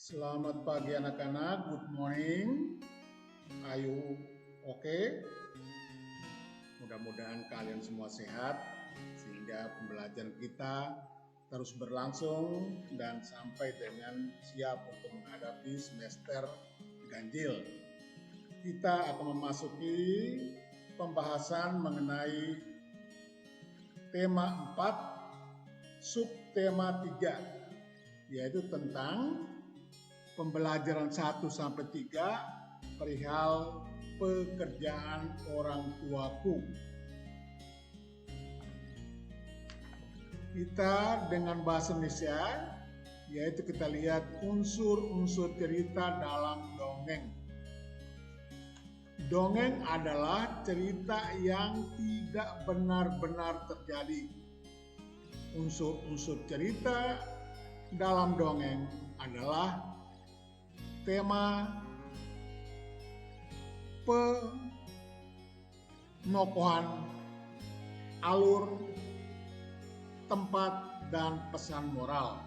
Selamat pagi anak-anak, good morning. Are you okay? Mudah-mudahan kalian semua sehat sehingga pembelajaran kita terus berlangsung dan sampai dengan siap untuk menghadapi semester ganjil. Kita akan memasuki pembahasan mengenai tema 4, subtema 3, yaitu tentang pembelajaran 1-3 perihal pekerjaan orang tuaku. Kita dengan bahasa Indonesia, yaitu kita lihat unsur-unsur cerita dalam dongeng. Dongeng adalah cerita yang tidak benar-benar terjadi. Unsur-unsur cerita dalam dongeng adalah tema, penokohan, alur, tempat, dan pesan moral.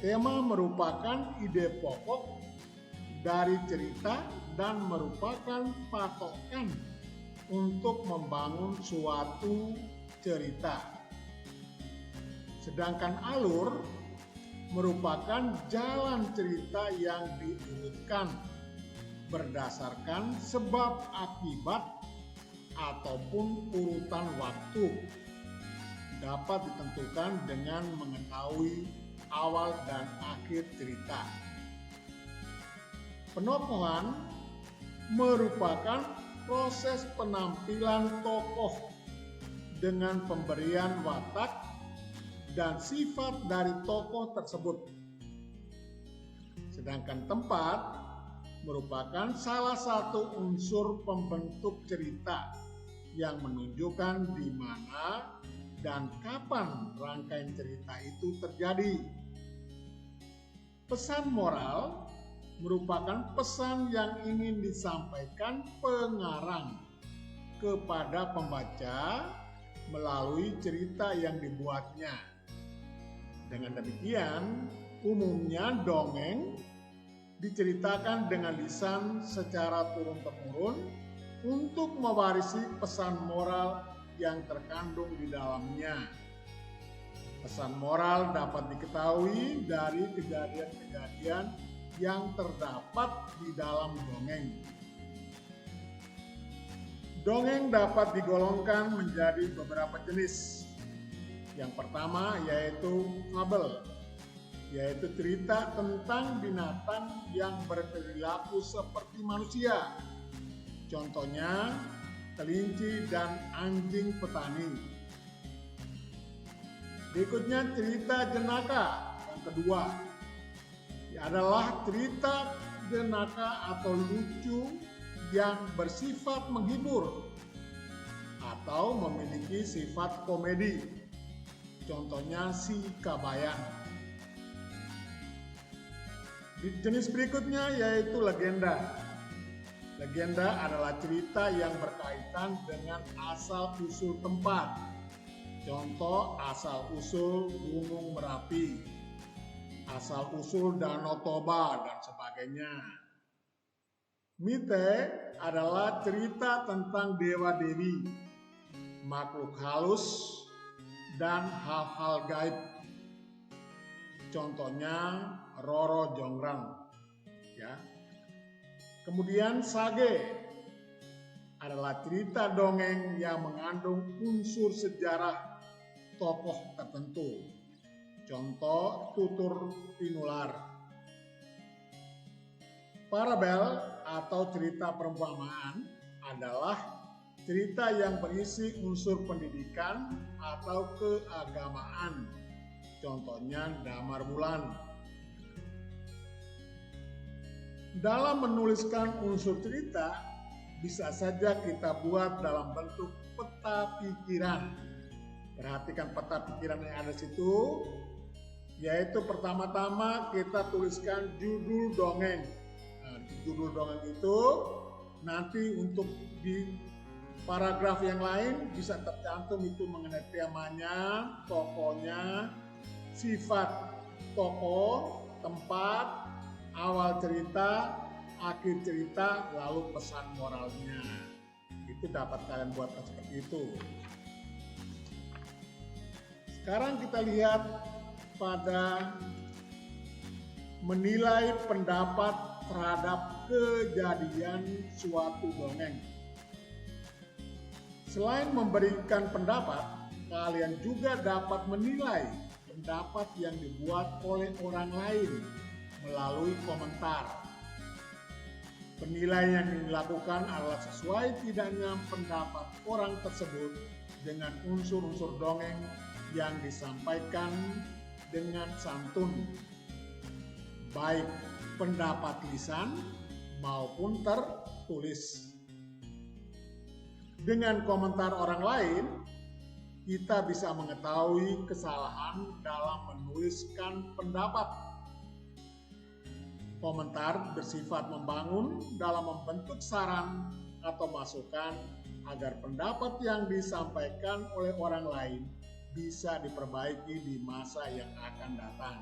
Tema merupakan ide pokok dari cerita dan merupakan patokan untuk membangun suatu cerita. Sedangkan alur merupakan jalan cerita yang diurutkan berdasarkan sebab akibat ataupun urutan waktu. Dapat ditentukan dengan mengetahui awal dan akhir cerita. Penokohan merupakan proses penampilan tokoh dengan pemberian watak dan sifat dari tokoh tersebut. Sedangkan tempat merupakan salah satu unsur pembentuk cerita yang menunjukkan di mana dan kapan rangkaian cerita itu terjadi. Pesan moral merupakan pesan yang ingin disampaikan pengarang kepada pembaca melalui cerita yang dibuatnya. Dengan demikian, umumnya dongeng diceritakan dengan lisan secara turun-temurun untuk mewarisi pesan moral yang terkandung di dalamnya. Pesan moral dapat diketahui dari kejadian-kejadian yang terdapat di dalam dongeng. Dongeng dapat digolongkan menjadi beberapa jenis. Yang pertama yaitu fabel, yaitu cerita tentang binatang yang berperilaku seperti manusia. Contohnya kelinci dan anjing petani. Berikutnya cerita jenaka. Yang kedua adalah cerita jenaka atau lucu yang bersifat menghibur atau memiliki sifat komedi. Contohnya si Kabayan. Jenis berikutnya yaitu legenda. Legenda adalah cerita yang berkaitan dengan asal-usul tempat. Contoh asal-usul Gunung Merapi, asal-usul Danau Toba, dan sebagainya. Mite adalah cerita tentang dewa-dewi, makhluk halus, dan hal-hal gaib. Contohnya Roro Jonggrang. Ya. Kemudian sage adalah cerita dongeng yang mengandung unsur sejarah tokoh tertentu. Contoh tutur tinular. Parabel atau cerita perumpamaan adalah cerita yang berisi unsur pendidikan atau keagamaan. Contohnya Damar Wulan. Dalam menuliskan unsur cerita, bisa saja kita buat dalam bentuk peta pikiran. Perhatikan peta pikiran yang ada di situ, yaitu pertama-tama kita tuliskan judul dongeng. Nah, judul dongeng itu nanti untuk di paragraf yang lain bisa tercantum itu mengenai temanya, tokohnya, sifat tokoh, tempat, awal cerita, akhir cerita, lalu pesan moralnya. Itu dapat kalian buatkan seperti itu. Sekarang kita lihat pada menilai pendapat terhadap kejadian suatu dongeng. Selain memberikan pendapat, kalian juga dapat menilai pendapat yang dibuat oleh orang lain melalui komentar. Penilaian yang dilakukan adalah sesuai tidaknya pendapat orang tersebut dengan unsur-unsur dongeng yang disampaikan dengan santun, baik pendapat lisan maupun tertulis. Dengan komentar orang lain, kita bisa mengetahui kesalahan dalam menuliskan pendapat. Komentar bersifat membangun dalam membentuk saran atau masukan agar pendapat yang disampaikan oleh orang lain bisa diperbaiki di masa yang akan datang.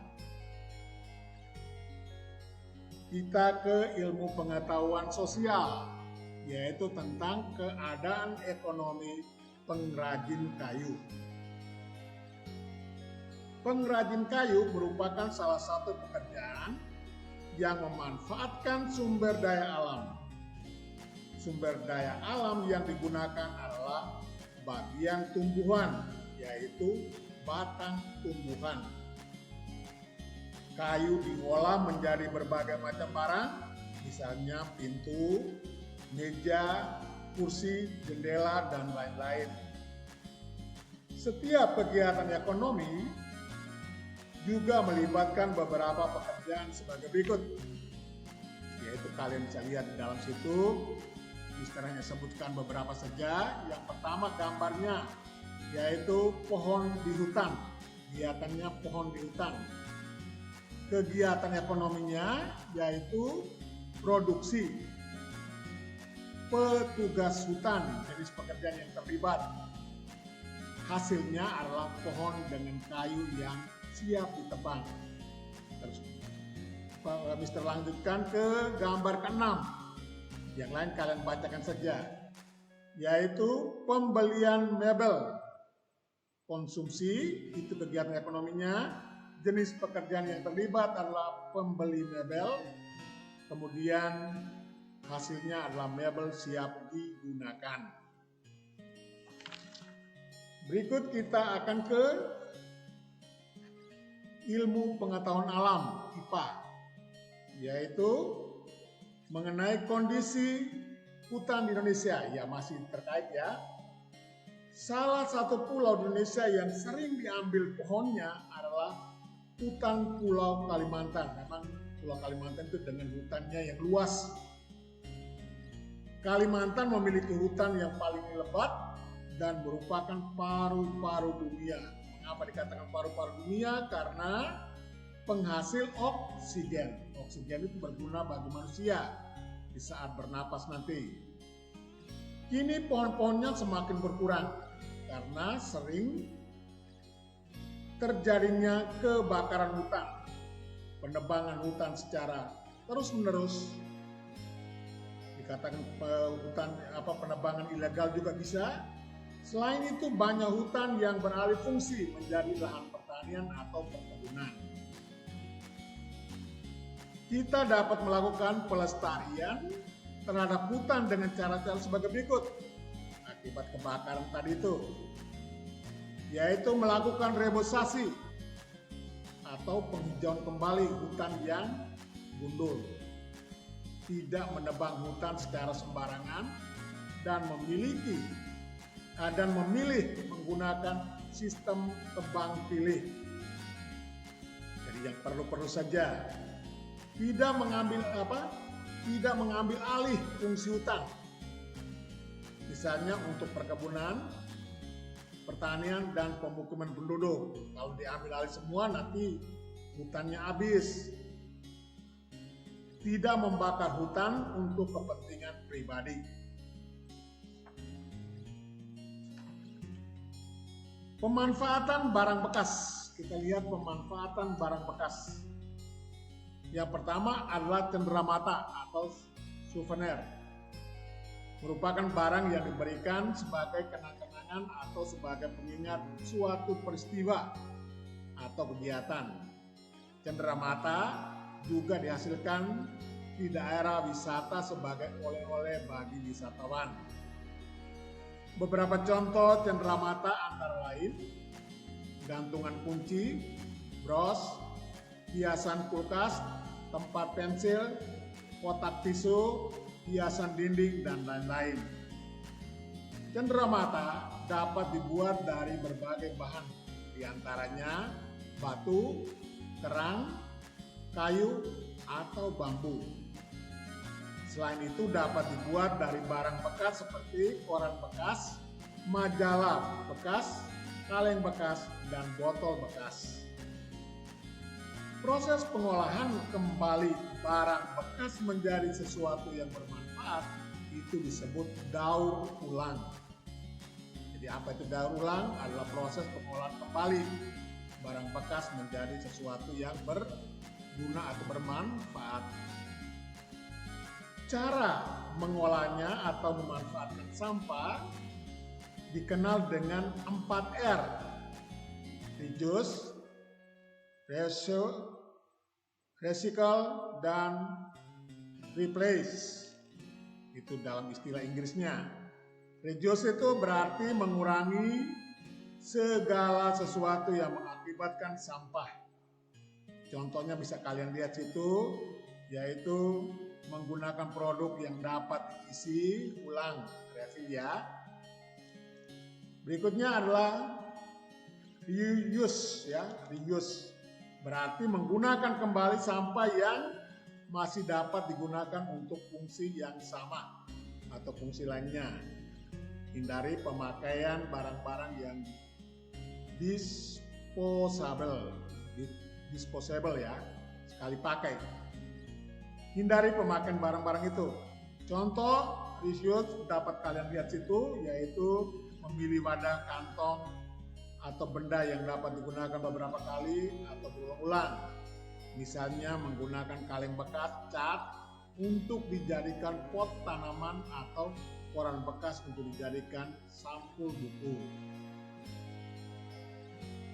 Kita ke ilmu pengetahuan sosial, yaitu tentang keadaan ekonomi pengrajin kayu. Pengrajin kayu merupakan salah satu pekerjaan yang memanfaatkan sumber daya alam. Sumber daya alam yang digunakan adalah bagian tumbuhan, yaitu batang tumbuhan. Kayu diolah menjadi berbagai macam barang, misalnya pintu, meja, kursi, jendela, dan lain-lain. Setiap kegiatan ekonomi juga melibatkan beberapa pekerjaan sebagai berikut, yaitu kalian bisa lihat di dalam situ. Mister hanya sebutkan beberapa saja. Yang pertama gambarnya, yaitu pohon di hutan. Kegiatannya pohon di hutan. Kegiatan ekonominya yaitu produksi. Petugas hutan, jenis pekerjaan yang terlibat. Hasilnya adalah pohon dengan kayu yang siap ditebang. Terus Mister lanjutkan ke gambar ke-6. Yang lain kalian bacakan saja. Yaitu pembelian mebel. Konsumsi, itu kegiatan ekonominya. Jenis pekerjaan yang terlibat adalah pembeli mebel. Kemudian hasilnya adalah mebel siap digunakan. Berikut kita akan ke ilmu pengetahuan alam, IPA, yaitu mengenai kondisi hutan di Indonesia. Ya, masih terkait ya. Salah satu pulau di Indonesia yang sering diambil pohonnya adalah hutan Pulau Kalimantan. Memang Pulau Kalimantan itu dengan hutannya yang luas. Kalimantan memiliki hutan yang paling lebat dan merupakan paru-paru dunia. Mengapa dikatakan paru-paru dunia? Karena penghasil oksigen. Oksigen itu berguna bagi manusia di saat bernapas nanti. Kini pohon-pohonnya semakin berkurang karena sering terjadinya kebakaran hutan, penebangan hutan secara terus-menerus. Dikatakan penebangan ilegal juga bisa. Selain itu banyak hutan yang beralih fungsi menjadi lahan pertanian atau perkebunan. Kita dapat melakukan pelestarian terhadap hutan dengan cara-cara sebagai berikut. Akibat kebakaran tadi itu, yaitu melakukan reboisasi atau penghijauan kembali hutan yang gundul. Tidak menebang hutan secara sembarangan dan memilih menggunakan sistem tebang pilih. Jadi yang perlu-perlu saja. Tidak mengambil alih fungsi hutan. Misalnya untuk perkebunan, pertanian, dan pemukiman penduduk. Kalau diambil alih semua nanti hutannya habis. Tidak membakar hutan untuk kepentingan pribadi. Pemanfaatan barang bekas kita lihat pemanfaatan barang bekas. Yang pertama adalah cenderamata atau souvenir. Merupakan barang yang diberikan sebagai kenang-kenangan atau sebagai pengingat suatu peristiwa atau kegiatan. Cenderamata juga dihasilkan di daerah wisata sebagai oleh-oleh bagi wisatawan. Beberapa contoh cenderamata antara lain gantungan kunci, bros, hiasan kulkas, tempat pensil, kotak tisu, hiasan dinding, dan lain-lain. Cenderamata dapat dibuat dari berbagai bahan, diantaranya batu, kerang, kayu, atau bambu. Selain itu dapat dibuat dari barang bekas seperti koran bekas, majalah bekas, kaleng bekas, dan botol bekas. Proses pengolahan kembali barang bekas menjadi sesuatu yang bermanfaat itu disebut daur ulang. Jadi apa itu daur ulang? Adalah proses pengolahan kembali barang bekas menjadi sesuatu yang berguna atau bermanfaat. Cara mengolahnya atau memanfaatkan sampah dikenal dengan 4R. Reduce, recycle, dan replace. Itu dalam istilah Inggrisnya. Reduce itu berarti mengurangi segala sesuatu yang mengakibatkan sampah. Contohnya bisa kalian lihat situ, yaitu menggunakan produk yang dapat diisi ulang, refill ya. Berikutnya adalah reuse ya, reuse berarti menggunakan kembali sampah yang masih dapat digunakan untuk fungsi yang sama atau fungsi lainnya. Hindari pemakaian barang-barang yang disposable ya, sekali pakai. Hindari pemakaian barang-barang itu. Contoh reuse dapat kalian lihat situ, yaitu memilih wadah kantong atau benda yang dapat digunakan beberapa kali atau berulang-ulang. Misalnya menggunakan kaleng bekas cat untuk dijadikan pot tanaman atau koran bekas untuk dijadikan sampul buku.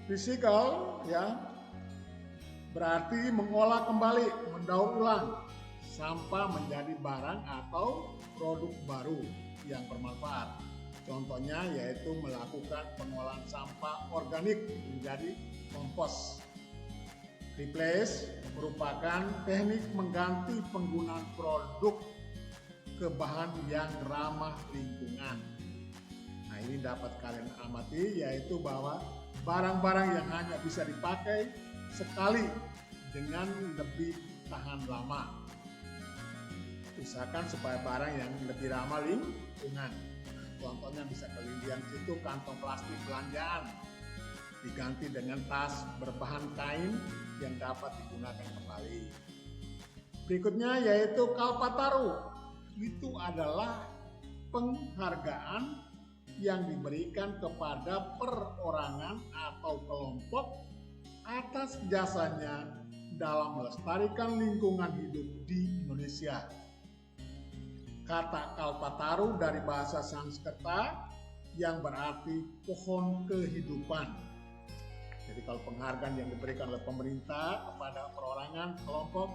Recycle ya, berarti mengolah kembali, mendaur ulang sampah menjadi barang atau produk baru yang bermanfaat. Contohnya yaitu melakukan pengolahan sampah organik menjadi kompos. Replace merupakan teknik mengganti penggunaan produk ke bahan yang ramah lingkungan. Nah, ini dapat kalian amati, yaitu bahwa barang-barang yang hanya bisa dipakai sekali dengan lebih tahan lama. Usahakan supaya barang yang lebih ramah lingkungan. Contohnya bisa kelindian situ kantong plastik belanjaan diganti dengan tas berbahan kain yang dapat digunakan kembali. Berikutnya yaitu Kalpataru. Itu adalah penghargaan yang diberikan kepada perorangan atau kelompok atas jasanya dalam melestarikan lingkungan hidup di Indonesia. Kata Kalpataru dari bahasa Sanskerta yang berarti pohon kehidupan. Jadi kalau penghargaan yang diberikan oleh pemerintah kepada perorangan, kelompok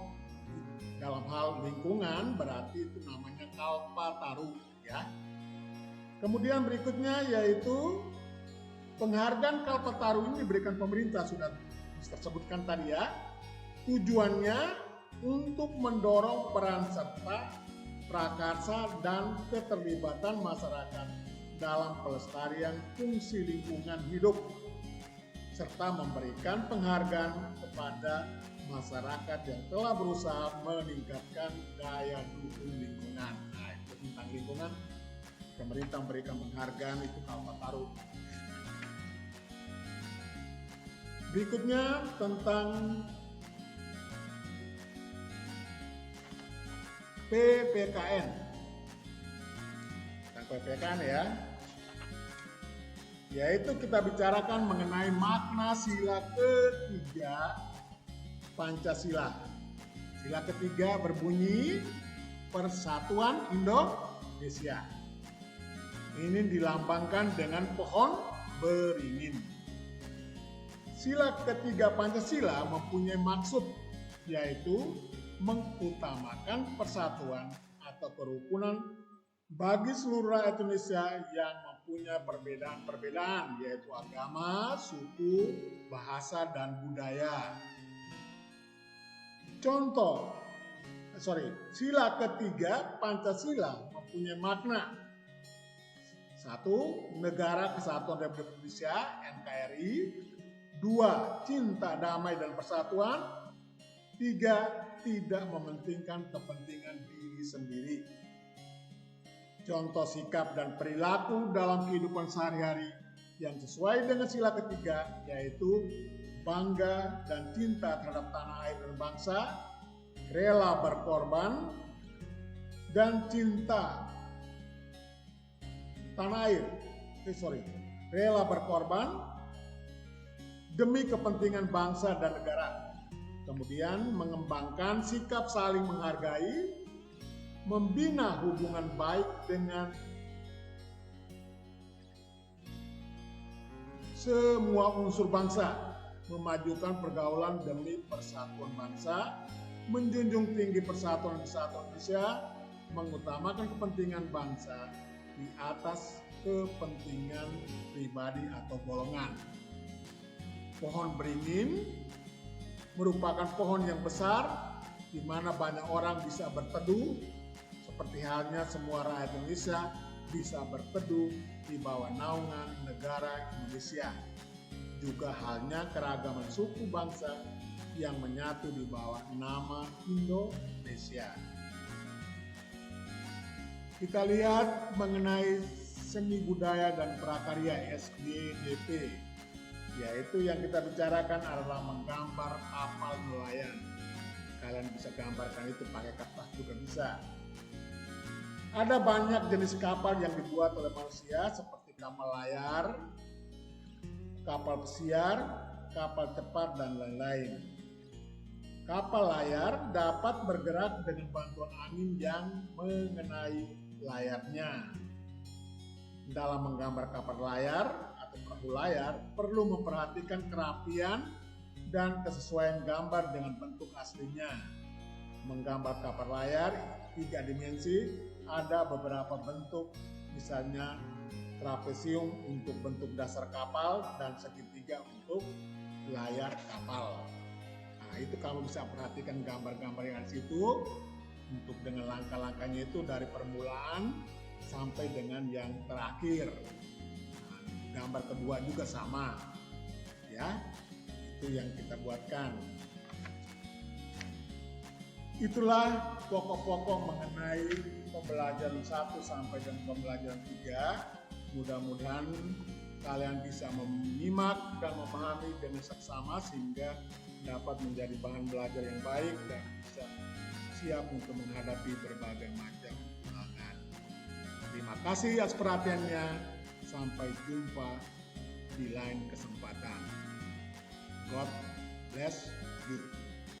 dalam hal lingkungan berarti itu namanya Kalpataru ya. Kemudian berikutnya yaitu penghargaan Kalpataru ini diberikan pemerintah, sudah disebutkan tadi ya. Tujuannya untuk mendorong peran serta prakarsa dan keterlibatan masyarakat dalam pelestarian fungsi lingkungan hidup serta memberikan penghargaan kepada masyarakat yang telah berusaha meningkatkan daya dukung lingkungan. Nah, itu tentang lingkungan, pemerintah memberikan penghargaan itu Kalpataru. Berikutnya tentang PPKN. Tentang PPKN ya. yaitu kita bicarakan mengenai makna sila ketiga Pancasila. Sila ketiga berbunyi Persatuan Indonesia. Ini dilambangkan dengan pohon beringin. Sila ketiga Pancasila mempunyai maksud, yaitu mengutamakan persatuan atau kerukunan bagi seluruh rakyat Indonesia yang mempunyai perbedaan-perbedaan, yaitu agama, suku, bahasa, dan budaya. Sila ketiga Pancasila mempunyai makna. 1. Negara Kesatuan Republik Indonesia (NKRI). 2. Cinta, damai, dan persatuan. 3. Tidak mementingkan kepentingan diri sendiri. Contoh sikap dan perilaku dalam kehidupan sehari-hari yang sesuai dengan sila ketiga, yaitu bangga dan cinta terhadap tanah air dan bangsa, rela berkorban, dan cinta rela berkorban demi kepentingan bangsa dan negara. Kemudian mengembangkan sikap saling menghargai, membina hubungan baik dengan semua unsur bangsa, memajukan pergaulan demi persatuan bangsa, menjunjung tinggi persatuan dan kesatuan Indonesia, mengutamakan kepentingan bangsa di atas kepentingan pribadi atau golongan. Pohon beringin merupakan pohon yang besar di mana banyak orang bisa berteduh, seperti halnya semua rakyat Indonesia bisa berteduh di bawah naungan negara Indonesia. Juga halnya keragaman suku bangsa yang menyatu di bawah nama Indonesia. Kita lihat mengenai seni budaya dan prakarya SBDP, yaitu yang kita bicarakan adalah menggambar kapal nelayan. Kalian bisa gambarkan itu pakai kertas juga bisa. Ada banyak jenis kapal yang dibuat oleh manusia seperti kapal layar, kapal pesiar, kapal cepat, dan lain-lain. Kapal layar dapat bergerak dengan bantuan angin yang mengenai layarnya. Dalam menggambar kapal layar atau perahu layar, perlu memperhatikan kerapian dan kesesuaian gambar dengan bentuk aslinya. Menggambar kapal layar 3 dimensi, ada beberapa bentuk, misalnya trapesium untuk bentuk dasar kapal dan segitiga untuk layar kapal. Nah, itu kamu bisa perhatikan gambar-gambar yang ada di situ untuk dengan langkah-langkahnya itu dari permulaan sampai dengan yang terakhir. Nah, gambar kedua juga sama, ya. Itu yang kita buatkan. Itulah pokok-pokok mengenai pembelajaran 1 sampai dengan pembelajaran 3. Mudah-mudahan kalian bisa menyimak dan memahami dengan seksama sehingga dapat menjadi bahan belajar yang baik dan bisa siap untuk menghadapi berbagai macam halangan. Terima kasih atas perhatiannya. Sampai jumpa di lain kesempatan. God bless you.